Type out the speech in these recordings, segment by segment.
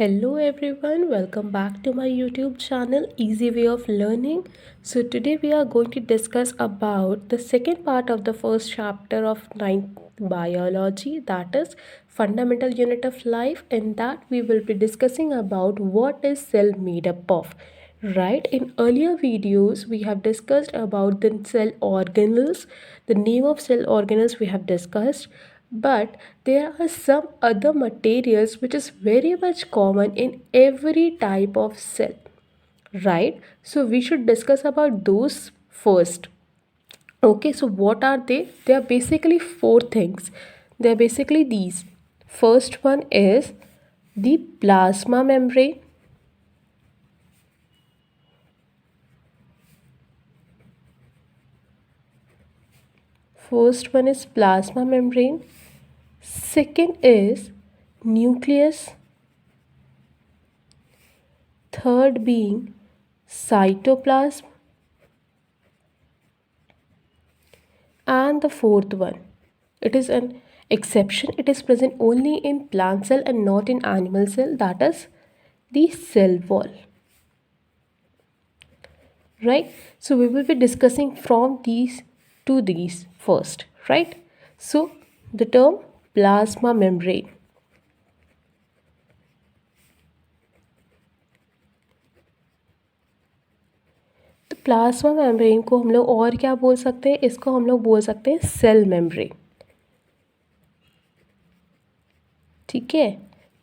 Hello everyone, welcome back to my YouTube channel Easy Way of Learning. So today we are going to discuss about the second part of the first chapter of ninth biology, that is fundamental unit of life. In that we will be discussing about what is cell made up of. Right, in earlier videos we have discussed about the cell organelles, the name of cell organelles we have discussed, but there are some other materials which is very much common in every type of cell, right? So we should discuss about those first. Okay, so what are they? They are basically four things. They are basically these. First one is the plasma membrane. First one is plasma membrane. Second is nucleus. Third being cytoplasm. And the fourth one, it is an exception. It is present only in plant cell and not in animal cell. That is the cell wall. Right? So we will be discussing from these to these first. Right? So the term plasma membrane. तो plasma membrane को हम लोग और क्या बोल सकते हैं? इसको हम लोग बोल सकते हैं सेल मेम्ब्रेन. ठीक है,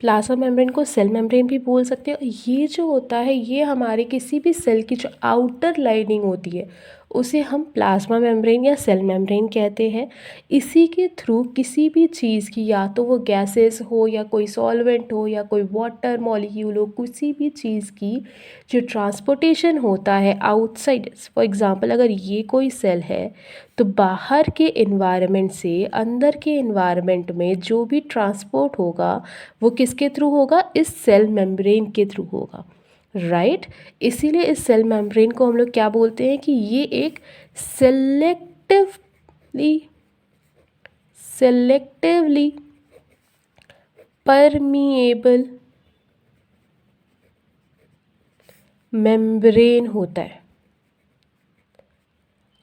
प्लाज्मा मेम्ब्रेन को सेल मेम्ब्रेन भी बोल सकते हैं. ये जो होता है ये हमारे किसी भी सेल की जो आउटर लाइनिंग होती है उसे हम प्लाज्मा मेम्ब्रेन या सेल मेम्ब्रेन कहते हैं. इसी के थ्रू किसी भी चीज़ की, या तो वो गैसेस हो या कोई सॉल्वेंट हो या कोई वाटर मॉलिक्यूल हो, किसी भी चीज़ की जो ट्रांसपोर्टेशन होता है आउटसाइड. फॉर एग्जांपल अगर ये कोई सेल है तो बाहर के इन्वायरमेंट से अंदर के इन्वायरमेंट में जो भी ट्रांसपोर्ट होगा वो किसके थ्रू होगा? इस सेल मेम्ब्रेन के थ्रू होगा. राइट, इसीलिए इस सेल मेम्ब्रेन को हम लोग क्या बोलते हैं कि ये एक सेलेक्टिवली परमिएबल मेम्ब्रेन होता है.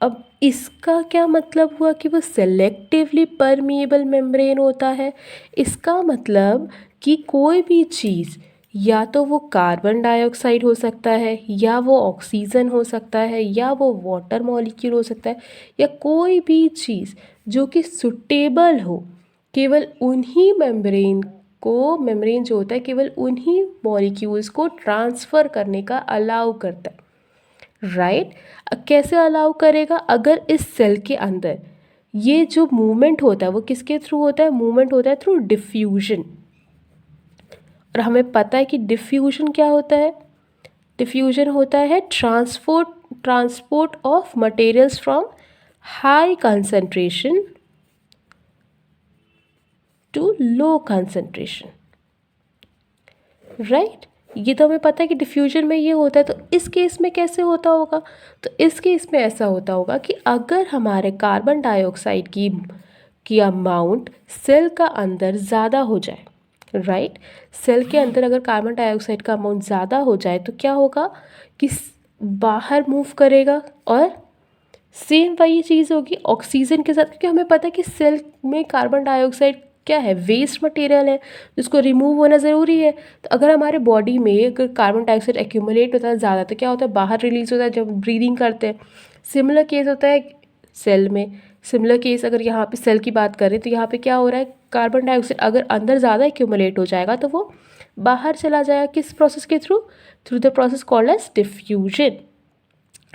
अब इसका क्या मतलब हुआ कि वो सेलेक्टिवली परमिएबल मेम्ब्रेन होता है? इसका मतलब कि कोई भी चीज़, या तो वो कार्बन डाइऑक्साइड हो सकता है, या वो ऑक्सीजन हो सकता है, या वो वाटर मॉलिक्यूल हो सकता है, या कोई भी चीज़ जो कि सुटेबल हो, केवल उन्हीं मेम्ब्रेन जो होता है केवल उन्हीं मॉलिक्यूल्स को ट्रांसफ़र करने का अलाउ करता है. राइट, कैसे अलाउ करेगा? अगर इस सेल के अंदर ये जो मूवमेंट होता है वो किसके थ्रू होता है? मूवमेंट होता है थ्रू डिफ्यूजन. और हमें पता है कि डिफ्यूजन क्या होता है? डिफ्यूजन होता है transport of materials from high concentration to low concentration. Right, ये तो हमें पता है कि डिफ्यूजन में ये होता है. तो इस केस में कैसे होता होगा? तो इस केस में ऐसा होता होगा कि अगर हमारे कार्बन डाइऑक्साइड की अमाउंट सेल का अंदर ज़्यादा हो जाए, राइट, सेल के अंदर अगर कार्बन डाइऑक्साइड का अमाउंट ज़्यादा हो जाए तो क्या होगा कि बाहर मूव करेगा. और सेम वही चीज़ होगी ऑक्सीजन के साथ, क्योंकि हमें पता है कि सेल में कार्बन डाइऑक्साइड क्या है? वेस्ट मटेरियल है, जिसको रिमूव होना ज़रूरी है. तो अगर हमारे बॉडी में अगर कार्बन डाइऑक्साइड एक्यूमुलेट होता है ज़्यादा तो क्या होता है? बाहर रिलीज होता है जब ब्रीदिंग करते हैं. सिमिलर केस होता है सेल में. सिमिलर केस अगर यहाँ पे सेल की बात करें तो यहाँ पे क्या हो रहा है? कार्बन डाइऑक्साइड अगर अंदर ज़्यादा एक्यूमुलेट हो जाएगा तो वो बाहर चला जाएगा. किस प्रोसेस के through? Through the process called as diffusion.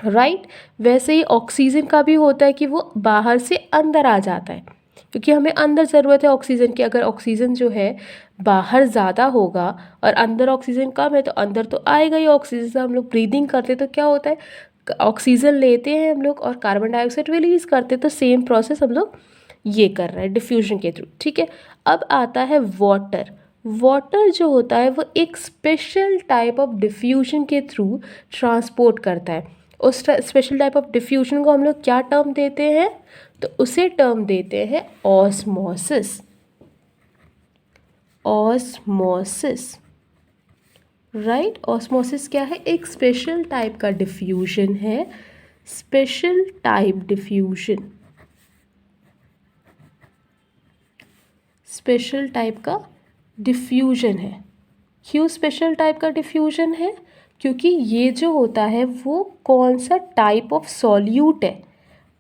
Right, वैसे ही ऑक्सीजन का भी होता है कि वो बाहर से अंदर आ जाता है, क्योंकि हमें अंदर ज़रूरत है ऑक्सीजन की. अगर ऑक्सीजन जो है बाहर ज़्यादा होगा और अंदर ऑक्सीजन कम है तो अंदर तो आएगा ही ऑक्सीजन. से हम लोग ब्रीदिंग करते तो क्या होता है? ऑक्सीजन लेते हैं हम लोग और कार्बन डाइऑक्साइड रिलीज़ करते. तो सेम प्रोसेस हम लोग ये कर रहे हैं डिफ्यूजन के थ्रू. ठीक है, अब आता है वाटर. वाटर जो होता है वो एक स्पेशल टाइप ऑफ डिफ्यूजन के थ्रू ट्रांसपोर्ट करता है. उस स्पेशल टाइप ऑफ डिफ्यूजन को हम लोग क्या टर्म देते हैं? तो उसे टर्म देते हैं ऑस्मोसिस. ऑस्मोसिस. राइट। ऑस्मोसिस क्या है? एक स्पेशल टाइप का डिफ्यूजन है, special type diffusion, special type का डिफ्यूजन है। क्यों स्पेशल टाइप का डिफ्यूजन है? क्योंकि ये जो होता है वो कौन सा टाइप ऑफ सॉल्यूट है,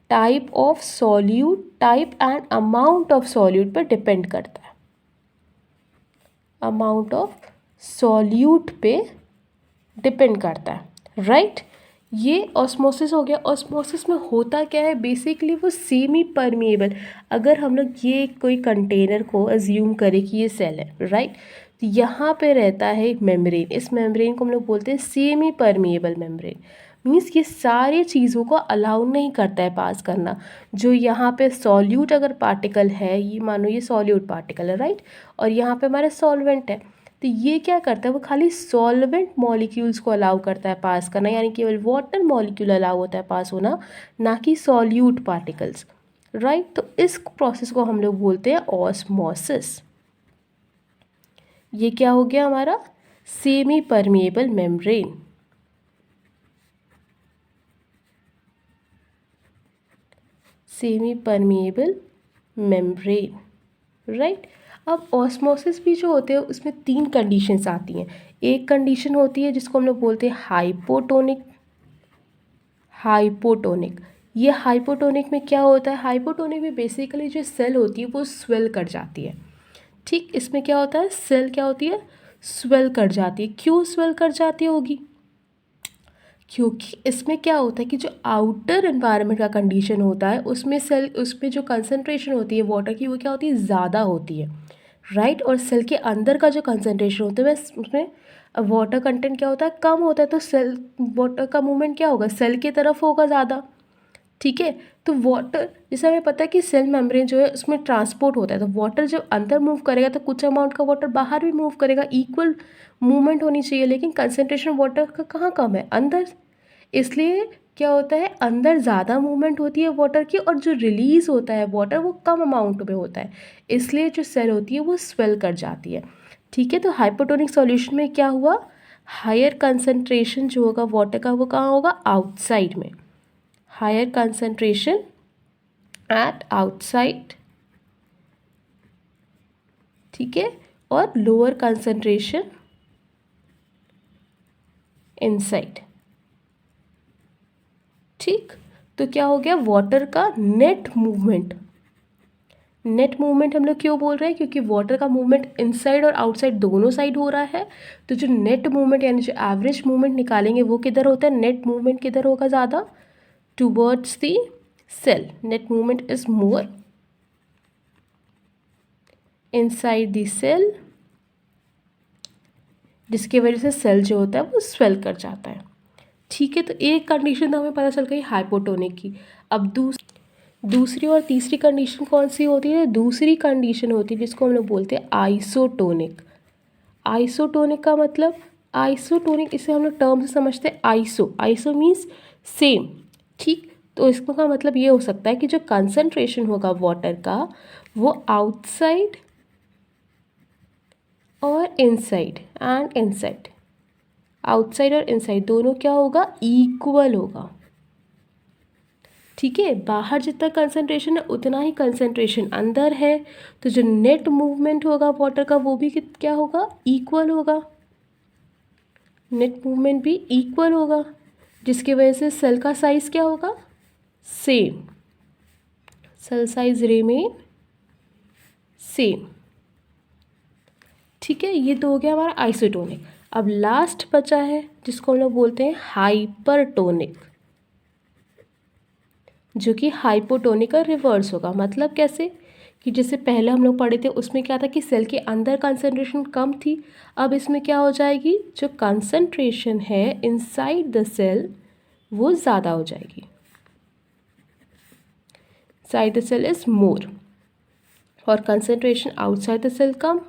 type of solute, type and amount of solute पर डिपेंड करता है, अमाउंट ऑफ सॉल्यूट पे डिपेंड करता है, राइट। ये ऑस्मोसिस हो गया। ऑस्मोसिस में होता क्या है? बेसिकली वो सेमी परमिएबल, अगर हम लोग ये कोई कंटेनर को अज्यूम करें कि ये सेल है, राइट, तो यहाँ पे रहता है एक मेम्ब्रेन, इस मेम्ब्रेन को हम लोग बोलते हैं सेमी परमिएबल मेम्ब्रेन। मीन्स ये सारी चीज़ों को अलाउ नहीं करता है पास करना। जो यहाँ पे सॉल्यूट अगर पार्टिकल है, ये मानो ये सॉल्यूट पार्टिकल है, राइट, और यहाँ पे हमारा सॉल्वेंट है, तो ये क्या करता है? वो खाली सॉल्वेंट मॉलिक्यूल्स को अलाउ करता है पास करना, यानी केवल वाटर मॉलिक्यूल अलाउ होता है पास होना, ना कि सॉल्यूट पार्टिकल्स, राइट। तो इस प्रोसेस को हम लोग बोलते हैं ऑस्मोसिस। ये क्या हो गया हमारा? Semi permeable membrane, semi permeable membrane, right. अब ऑस्मोसिस भी जो होते हैं उसमें 3 कंडीशंस आती हैं। एक कंडीशन होती है जिसको हम लोग बोलते हैं हाइपोटोनिक, हाइपोटोनिक। ये हाइपोटोनिक में क्या होता है? हाइपोटोनिक में बेसिकली जो सेल होती है वो स्वेल कर जाती है, ठीक। इसमें क्या होता है? सेल क्या होती है? स्वेल कर जाती है। क्यों स्वेल कर जाती होगी? क्योंकि इसमें क्या होता है कि जो आउटर एनवायरनमेंट का कंडीशन होता है उसमें सेल, उसमें जो कंसंट्रेशन होती है वाटर की, वो क्या होती है? ज़्यादा होती है, राइट। और सेल के अंदर का जो कंसंट्रेशन होता है वह उसमें वाटर कंटेंट क्या होता है? कम होता है। तो सेल, वाटर का मूवमेंट क्या होगा? सेल की तरफ होगा ज़्यादा, ठीक है। तो वाटर, जैसे हमें पता है कि सेल मेम्ब्रेन जो है उसमें ट्रांसपोर्ट होता है, तो वाटर जब अंदर मूव करेगा तो कुछ अमाउंट का वाटर बाहर भी मूव करेगा, इक्वल मूवमेंट होनी चाहिए। लेकिन कंसंट्रेशन वाटर का कहाँ कम है? अंदर। इसलिए क्या होता है? अंदर ज़्यादा मूवमेंट होती है वाटर की, और जो रिलीज़ होता है वाटर वो कम अमाउंट में होता है, इसलिए जो सेल होती है वो स्वेल कर जाती है, ठीक है। तो हाइपोटोनिक सॉल्यूशन में क्या हुआ? हायर कंसंट्रेशन जो होगा वाटर का वो कहाँ होगा? आउटसाइड में, हायर कंसंट्रेशन एट आउटसाइड, ठीक है, और लोअर कंसंट्रेशन इनसाइड, ठीक। तो क्या हो गया? वाटर का नेट मूवमेंट, नेट मूवमेंट हम लोग क्यों बोल रहे हैं? क्योंकि वाटर का मूवमेंट इनसाइड और आउटसाइड दोनों साइड हो रहा है। तो जो नेट मूवमेंट यानी जो एवरेज मूवमेंट निकालेंगे वो किधर होता है? नेट मूवमेंट किधर होगा ज़्यादा? Towards the cell, net movement is more inside the cell, जिसकी वजह से सेल जो होता है वो स्वेल कर जाता है, ठीक है। तो एक कंडीशन तो हमें पता चल गई हाइपोटोनिक की। अब दूसरी और तीसरी कंडीशन कौन सी होती है? दूसरी कंडीशन होती है जिसको हम लोग बोलते हैं आइसोटोनिक। आइसोटोनिक का मतलब, आइसोटोनिक इसे हम लोग टर्म से समझते हैं आइसो, आइसो मीन्स सेम, ठीक। तो इसका मतलब ये हो सकता है कि जो कंसंट्रेशन होगा वाटर का वो आउटसाइड और इनसाइड, एंड इनसाइड, आउटसाइड और इनसाइड दोनों क्या होगा? इक्वल होगा, ठीक है। बाहर जितना कंसंट्रेशन है उतना ही कंसंट्रेशन अंदर है, तो जो नेट मूवमेंट होगा वाटर का वो भी क्या होगा? इक्वल होगा, नेट मूवमेंट भी इक्वल होगा, जिसकी वजह से सेल का साइज क्या होगा? Same, cell size remain same, ठीक है। ये तो हो गया हमारा आइसोटोनिक। अब लास्ट बचा है जिसको हम लोग बोलते हैं हाइपरटोनिक, जो कि हाइपोटोनिक का रिवर्स होगा। मतलब कैसे? कि जैसे पहले हम लोग पढ़े थे उसमें क्या था कि सेल के अंदर कंसंट्रेशन कम थी, अब इसमें क्या हो जाएगी? जो कंसंट्रेशन है इनसाइड द सेल वो ज़्यादा हो जाएगी, side the cell is more, और कंसंट्रेशन आउटसाइड द सेल कम,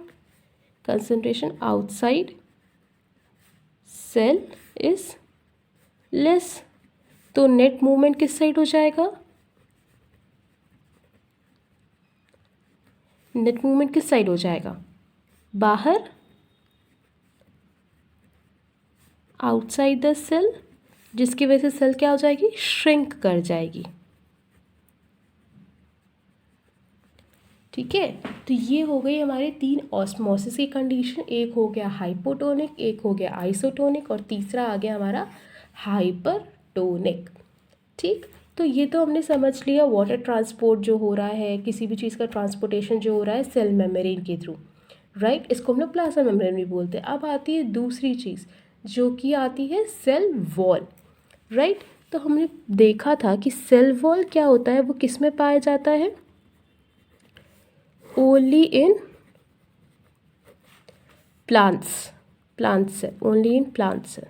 concentration outside cell is less. तो नेट मूवमेंट किस साइड हो जाएगा? नेट मूवमेंट किस साइड हो जाएगा? बाहर आउटसाइड द सेल, जिसकी वजह से सेल क्या हो जाएगी, श्रिंक कर जाएगी। ठीक है, तो ये हो गई हमारे 3 ऑस्मोसिस की कंडीशन। एक हो गया हाइपोटोनिक, एक हो गया आइसोटोनिक, और तीसरा आ गया हमारा हाइपरटोनिक। ठीक, तो ये तो हमने समझ लिया वाटर ट्रांसपोर्ट जो हो रहा है, किसी भी चीज़ का ट्रांसपोर्टेशन जो हो रहा है सेल मेम्ब्रेन के थ्रू, राइट। इसको हम लोग प्लाज्मा मेम्ब्रेन भी बोलते हैं। अब आती है दूसरी चीज़ जो कि आती है सेल वॉल, राइट। तो हमने देखा था कि सेल वॉल क्या होता है, वो किस में पाया जाता है, only in plant cell, only in plant cell.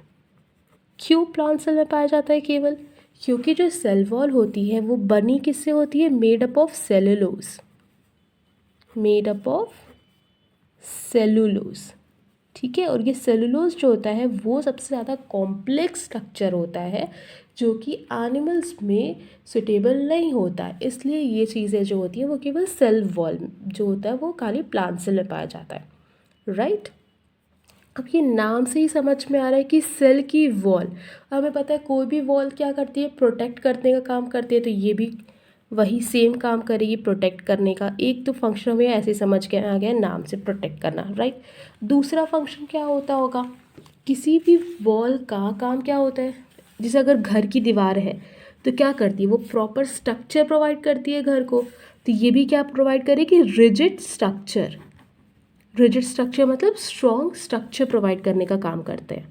क्यों प्लांट सेल में पाया जाता है केवल, क्योंकि जो सेल वॉल होती है वो बनी किससे होती है, made up of cellulose, made up of cellulose. ठीक है, और ये सेलुलोज जो होता है वो सबसे ज़्यादा कॉम्प्लेक्स स्ट्रक्चर होता है जो कि एनिमल्स में सुटेबल नहीं होता है, इसलिए ये चीज़ें जो होती हैं वो केवल सेल वॉल जो होता है वो खाली प्लांट सेल में पाया जाता है, राइट। अब ये नाम से ही समझ में आ रहा है कि सेल की वॉल, हमें पता है कोई भी वॉल क्या करती है, प्रोटेक्ट करने का काम करती है, तो ये भी वही सेम काम करेगी, प्रोटेक्ट करने का। एक तो फंक्शन हमें ऐसे समझ के आ गया नाम से, प्रोटेक्ट करना, राइट। दूसरा फंक्शन क्या होता होगा, किसी भी वॉल का काम क्या होता है, जैसे अगर घर की दीवार है तो क्या करती है, वो प्रॉपर स्ट्रक्चर प्रोवाइड करती है घर को, तो ये भी क्या प्रोवाइड करेगी, रिजिड स्ट्रक्चर। रिजिड स्ट्रक्चर मतलब स्ट्रॉन्ग स्ट्रक्चर प्रोवाइड करने का काम करते हैं।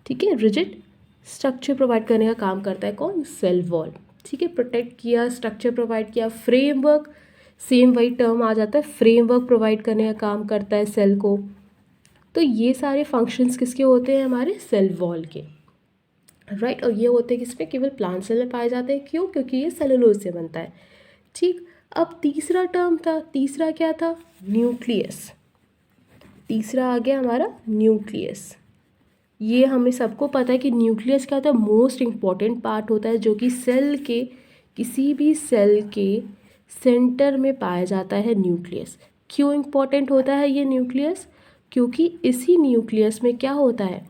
ठीक है, रिजिड स्ट्रक्चर प्रोवाइड करने का काम करता है कौन, सेल वॉल। ठीक है, प्रोटेक्ट किया, स्ट्रक्चर प्रोवाइड किया, फ्रेमवर्क, सेम वही टर्म आ जाता है, फ्रेमवर्क प्रोवाइड करने का काम करता है सेल को। तो ये सारे फंक्शंस किसके होते हैं, हमारे सेल वॉल के, राइट। और ये होते हैं किसमें, केवल प्लांट सेल में पाए जाते हैं। क्यों, क्योंकि ये सेलुलोज से बनता है। ठीक, अब तीसरा टर्म था, तीसरा क्या था, न्यूक्लियस। तीसरा आ गया हमारा न्यूक्लियस। ये हमें सबको पता है कि न्यूक्लियस क्या होता है, मोस्ट इम्पॉर्टेंट पार्ट होता है जो कि सेल के, किसी भी सेल के सेंटर में पाया जाता है न्यूक्लियस। क्यों इम्पॉर्टेंट होता है ये न्यूक्लियस, क्योंकि इसी न्यूक्लियस में क्या होता है,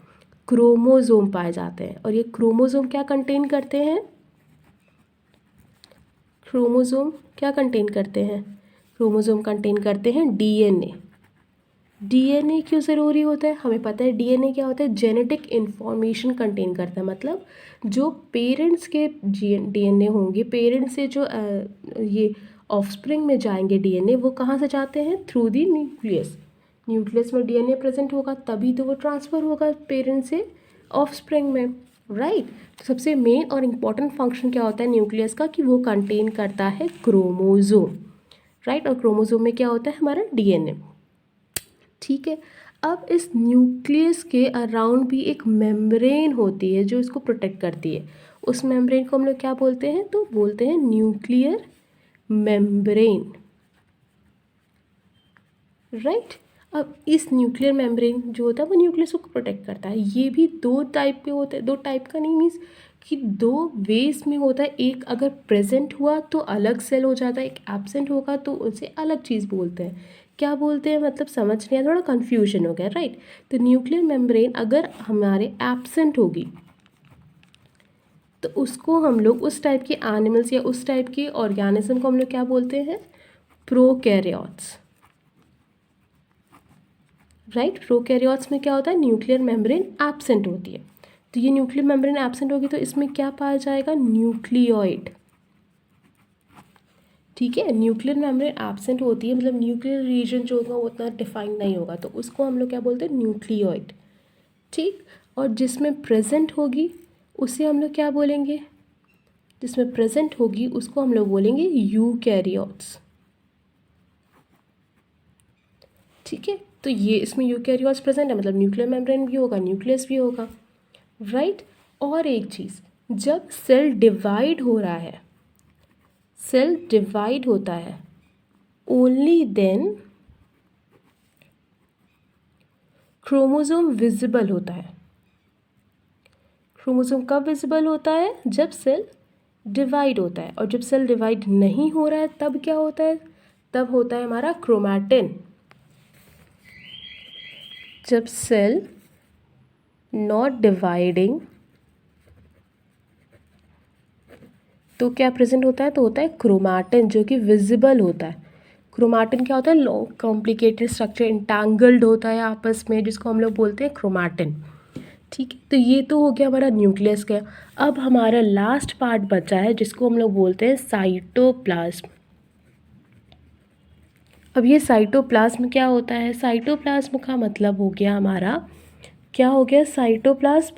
क्रोमोसोम पाए जाते हैं। और ये क्रोमोसोम क्या कंटेन करते हैं, क्रोमोसोम क्या कंटेन करते हैं, क्रोमोसोम कंटेन करते हैं डीएनए। डीएनए क्यों ज़रूरी होता है, हमें पता है डीएनए क्या होता है, जेनेटिक इन्फॉर्मेशन कंटेन करता है। मतलब जो पेरेंट्स के डीएनए होंगे, पेरेंट्स से जो ये ऑफस्प्रिंग में जाएंगे डीएनए, वो कहाँ से जाते हैं, थ्रू दी न्यूक्लियस। न्यूक्लियस में डीएनए प्रेजेंट होगा तभी तो वो ट्रांसफ़र होगा पेरेंट्स से ऑफस्प्रिंग में, राइट। तो सबसे मेन और इम्पॉर्टेंट फंक्शन क्या होता है न्यूक्लियस का, कि वो कंटेन करता है क्रोमोसोम, राइट। और क्रोमोसोम में क्या होता है, हमारा डीएनए। ठीक है, अब इस न्यूक्लियस के अराउंड भी एक मेम्ब्रेन होती है जो इसको प्रोटेक्ट करती है। उस मेम्ब्रेन को हम लोग क्या बोलते हैं, तो बोलते हैं न्यूक्लियर मेम्ब्रेन, राइट। अब इस न्यूक्लियर मेम्ब्रेन जो होता है वो न्यूक्लियस को प्रोटेक्ट करता है। ये भी दो टाइप के होते हैं, दो टाइप का नहीं मीन्स कि दो वेज में होता है। एक अगर प्रेजेंट हुआ तो अलग सेल हो जाता है, एक एब्सेंट होगा तो उसे अलग चीज़ बोलते हैं। क्या बोलते हैं मतलब समझ नहीं आया, थोड़ा कन्फ्यूजन हो गया, राइट। तो न्यूक्लियर मेम्ब्रेन अगर हमारे एब्सेंट होगी तो उसको हम लोग, उस टाइप के एनिमल्स या उस टाइप के ऑर्गेनिज्म को हम लोग क्या बोलते हैं, प्रोकैरियोट्स, राइट। प्रोकैरियोट्स में क्या होता है, न्यूक्लियर मेम्ब्रेन एब्सेंट होती है। तो ये न्यूक्लियर मेम्ब्रेन एब्सेंट होगी तो इसमें क्या पाया जाएगा, न्यूक्लियोइड। ठीक है, न्यूक्लियर मेम्ब्रेन एब्सेंट होती है मतलब न्यूक्लियर रीजन जो होगा वो उतना डिफाइन नहीं होगा, तो उसको हम लोग क्या बोलते हैं, न्यूक्लियोइड। ठीक, और जिसमें प्रेजेंट होगी उसे हम लोग क्या बोलेंगे, जिसमें प्रेजेंट होगी उसको हम लोग बोलेंगे यूकैरियोट्स। ठीक है, तो ये इसमें यूकैरियोट्स प्रेजेंट है मतलब न्यूक्लियर मेम्ब्रेन भी होगा, न्यूक्लियस भी होगा, राइट। और एक चीज़, जब सेल डिवाइड हो रहा है, सेल डिवाइड होता है, ओनली देन क्रोमोसोम विजिबल होता है। क्रोमोसोम कब विजिबल होता है, जब सेल डिवाइड होता है। और जब सेल डिवाइड नहीं हो रहा है तब क्या होता है, तब होता है हमारा क्रोमैटिन। जब सेल नॉट डिवाइडिंग, तो क्या प्रेजेंट होता है? तो होता है क्रोमैटिन, जो कि विजिबल होता है। क्रोमैटिन क्या होता है? लॉन्ग कॉम्प्लिकेटेड स्ट्रक्चर, इंटैंगल्ड होता है आपस में, जिसको हम लोग बोलते हैं क्रोमैटिन। ठीक है, तो ये तो हो गया हमारा न्यूक्लियस का। अब हमारा लास्ट पार्ट बचा है जिसको हम लोग बोलते हैं साइटोप्लाज्म। अब ये साइटोप्लाज्म क्या होता है? साइटोप्लाज्म का मतलब हो गया हमारा, क्या हो गया साइटोप्लाज्म?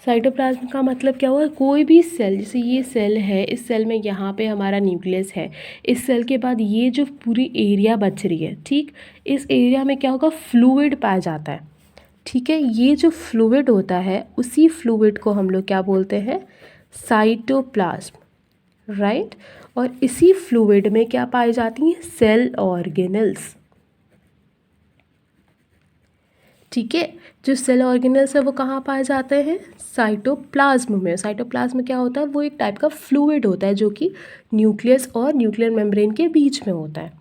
साइटोप्लाज्म का मतलब क्या हुआ? कोई भी सेल, जैसे ये सेल है, इस सेल में यहाँ पे हमारा न्यूक्लियस है, इस सेल के बाद ये जो पूरी एरिया बच रही है, ठीक, इस एरिया में क्या होगा? फ्लूइड पाया जाता है। ठीक है, ये जो फ्लूइड होता है, उसी फ्लूइड को हम लोग क्या बोलते हैं? Cytoplasm, right. और इसी फ्लूइड में क्या पाई जाती हैं? Cell organelles. ठीक है, जो सेल ऑर्गेनल्स है वो कहाँ पाए जाते हैं? साइटोप्लाज्म में। साइटोप्लाज्म क्या होता है? वो एक टाइप का फ्लूइड होता है जो कि न्यूक्लियस और न्यूक्लियर मेम्ब्रेन के बीच में होता है।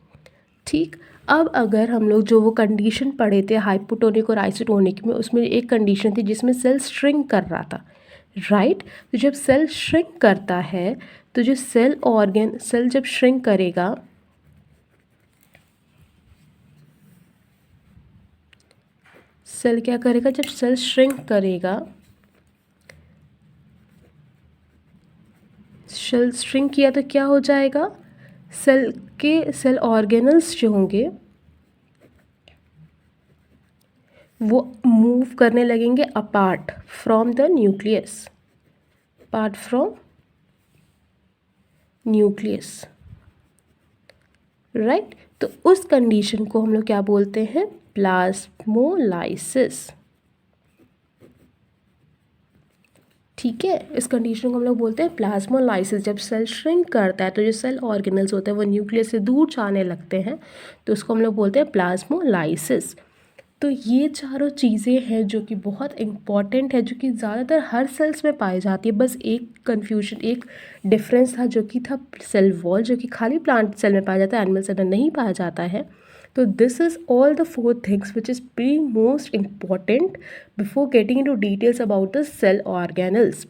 ठीक, अब अगर हम लोग जो वो कंडीशन पढ़े थे हाइपोटोनिक और आइसोटोनिक में, उसमें एक कंडीशन थी जिसमें सेल श्रिंक कर रहा था, राइट। तो जब सेल श्रिंक करता है, तो जो सेल जब श्रिंक करेगा, सेल क्या करेगा? जब सेल श्रिंक करेगा, सेल श्रिंक किया तो क्या हो जाएगा? सेल ऑर्गेनल्स जो होंगे वो मूव करने लगेंगे apart from the nucleus, apart from nucleus, right. तो उस कंडीशन को हम लोग क्या बोलते हैं? प्लाज्मोलाइसिस। ठीक है, इस कंडीशन को हम लोग बोलते हैं प्लाज्मोलाइसिस। जब सेल श्रिंक करता है तो जो सेल ऑर्गेनल्स होते हैं वो न्यूक्लियस से दूर जाने लगते हैं, तो उसको हम लोग बोलते हैं प्लाज्मोलाइसिस। तो ये चारों चीज़ें हैं जो कि बहुत इम्पॉर्टेंट है, जो कि ज़्यादातर हर सेल्स में पाई जाती है। बस एक कन्फ्यूजन, एक डिफरेंस था जो कि था सेल वॉल, जो कि खाली प्लांट सेल में पाया जाता है, एनिमल सेल में नहीं पाया जाता है। तो this is all the 4 things which is pre most important before getting into details about the cell organelles,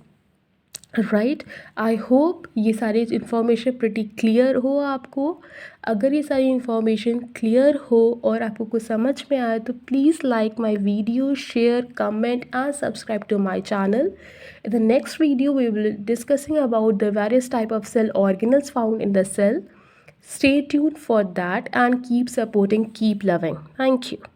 right. I hope ये सारी इन्फॉर्मेशन प्रिटी क्लियर हो आपको। अगर ये सारी इन्फॉर्मेशन क्लियर हो और आपको कुछ समझ में आए तो please like my video, share, comment and subscribe to my channel. In the next video we will be discussing about the various type of cell organelles found in the cell. Stay tuned for that and keep supporting, keep loving. Thank you.